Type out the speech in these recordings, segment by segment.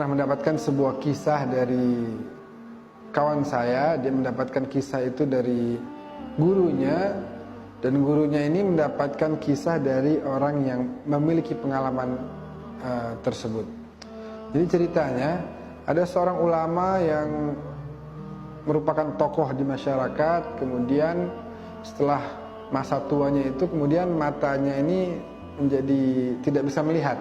pernah mendapatkan sebuah kisah dari kawan saya. Dia mendapatkan kisah itu dari gurunya, dan gurunya ini mendapatkan kisah dari orang yang memiliki pengalaman tersebut. Jadi ceritanya, ada seorang ulama yang merupakan tokoh di masyarakat. Kemudian setelah masa tuanya itu, kemudian matanya ini menjadi tidak bisa melihat.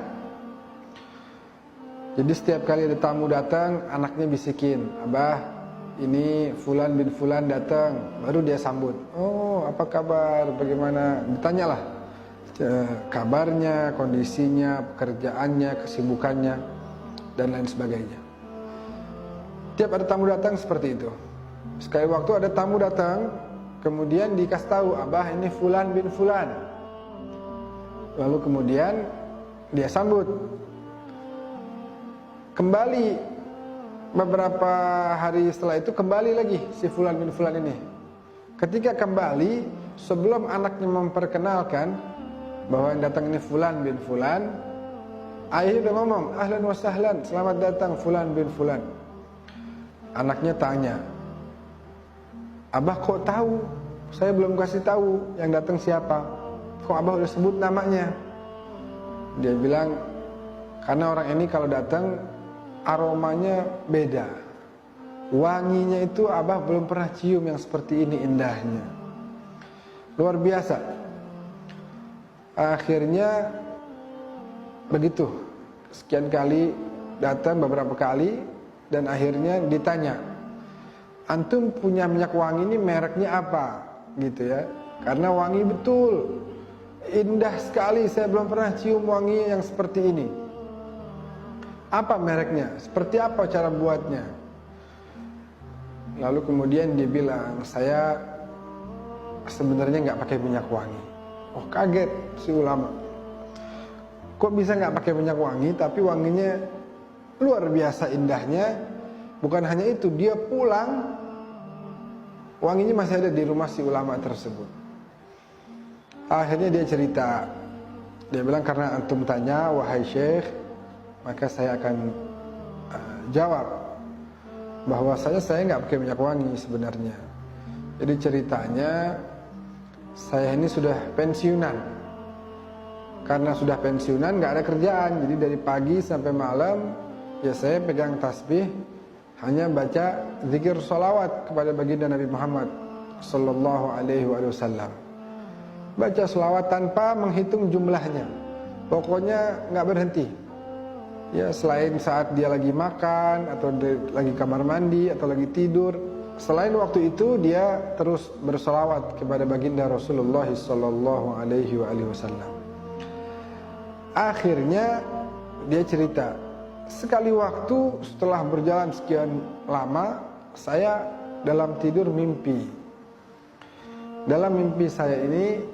Jadi setiap kali ada tamu datang, anaknya bisikin, "Abah, ini Fulan bin Fulan datang." Baru dia sambut. "Oh, apa kabar? Bagaimana?" Ditanyalah kabarnya, kondisinya, pekerjaannya, kesibukannya, dan lain sebagainya. Tiap ada tamu datang seperti itu. Sekali waktu ada tamu datang, kemudian dikasih tahu, "Abah, ini Fulan bin Fulan." Lalu kemudian dia sambut. Kembali beberapa hari setelah itu, kembali lagi si Fulan bin Fulan ini. Ketika kembali, sebelum anaknya memperkenalkan bahwa yang datang ini Fulan bin Fulan, ayahnya udah ngomong, "Ahlan wa sahlan, selamat datang Fulan bin Fulan." Anaknya tanya, "Abah kok tahu? Saya belum kasih tahu yang datang siapa. Kok Abah udah sebut namanya?" Dia bilang, "Karena orang ini kalau datang aromanya beda. Wanginya itu Abah belum pernah cium yang seperti ini indahnya. Luar biasa." Akhirnya begitu. Sekian kali datang, beberapa kali, dan akhirnya ditanya, "Antum punya minyak wangi ini mereknya apa?" Gitu ya. Karena wangi betul. Indah sekali, saya belum pernah cium wangi yang seperti ini. "Apa mereknya? Seperti apa cara buatnya?" Lalu kemudian dia bilang, "Saya sebenarnya nggak pakai minyak wangi." Oh, kaget si ulama. Kok bisa nggak pakai minyak wangi, tapi wanginya luar biasa indahnya. Bukan hanya itu, dia pulang, wanginya masih ada di rumah si ulama tersebut. Akhirnya dia cerita, dia bilang, "Karena antum tanya, wahai syekh, maka saya akan jawab bahwasanya saya nggak pakai minyak wangi sebenarnya. Jadi ceritanya, saya ini sudah pensiunan. Karena sudah pensiunan, nggak ada kerjaan. Jadi dari pagi sampai malam, ya saya pegang tasbih, hanya baca zikir sholawat kepada baginda Nabi Muhammad sallallahu alaihi wasallam. Baca sholawat tanpa menghitung jumlahnya. Pokoknya nggak berhenti. Ya, selain saat dia lagi makan, atau lagi kamar mandi, atau lagi tidur. Selain waktu itu, dia terus bersolawat kepada baginda Rasulullah sallallahu alaihi wasallam. Akhirnya dia cerita, sekali waktu setelah berjalan sekian lama, saya dalam tidur mimpi. Dalam mimpi saya ini,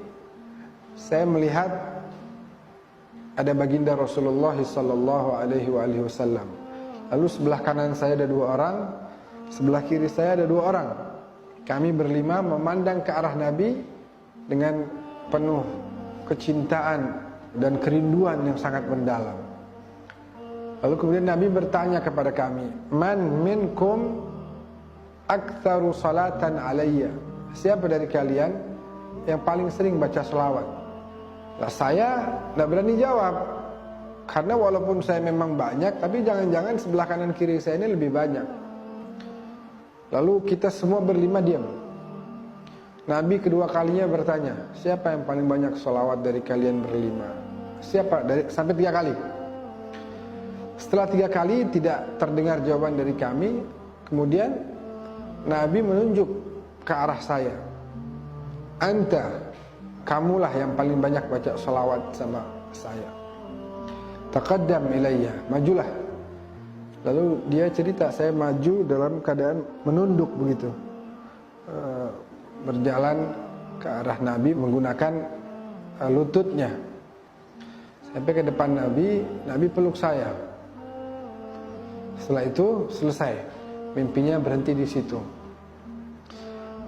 saya melihat ada baginda Rasulullah sallallahu alaihi wasallam. Lalu sebelah kanan saya ada 2 orang, sebelah kiri saya ada 2 orang. Kami berlima memandang ke arah Nabi dengan penuh kecintaan dan kerinduan yang sangat mendalam. Lalu kemudian Nabi bertanya kepada kami, "Man minkum aktsaru salatan alayya?" Siapa dari kalian yang paling sering baca selawat? Nah, saya tidak berani jawab, karena walaupun saya memang banyak, tapi jangan-jangan sebelah kanan kiri saya ini lebih banyak. Lalu kita semua berlima diam. Nabi kedua kalinya bertanya, "Siapa yang paling banyak sholawat dari kalian berlima?" Siapa? Sampai 3 kali. Setelah 3 kali tidak terdengar jawaban dari kami, kemudian Nabi menunjuk ke arah saya. "Anta, kamulah yang paling banyak baca sholawat sama saya. Taqaddam ilayya, majulah." Lalu dia cerita, saya maju dalam keadaan menunduk begitu, berjalan ke arah Nabi menggunakan lututnya. Sampai ke depan Nabi, Nabi peluk saya. Setelah itu selesai, mimpinya berhenti di situ.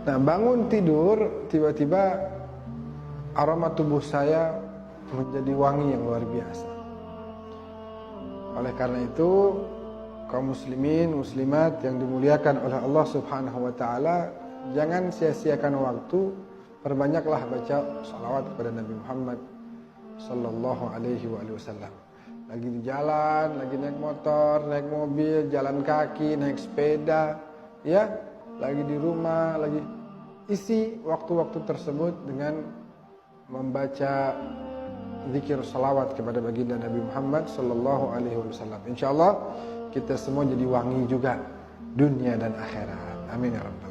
Nah, bangun tidur, tiba-tiba aroma tubuh saya menjadi wangi yang luar biasa. Oleh karena itu, kaum muslimin, muslimat yang dimuliakan oleh Allah Subhanahu wa taala, jangan sia-siakan waktu, perbanyaklah baca salawat kepada Nabi Muhammad sallallahu alaihi wasallam. Lagi di jalan, lagi naik motor, naik mobil, jalan kaki, naik sepeda, ya, lagi di rumah, lagi isi waktu-waktu tersebut dengan membaca zikir salawat kepada baginda Nabi Muhammad sallallahu alaihi wasallam. Insyaallah kita semua jadi wangi juga dunia dan akhirat. Amin ya rabbal alamin.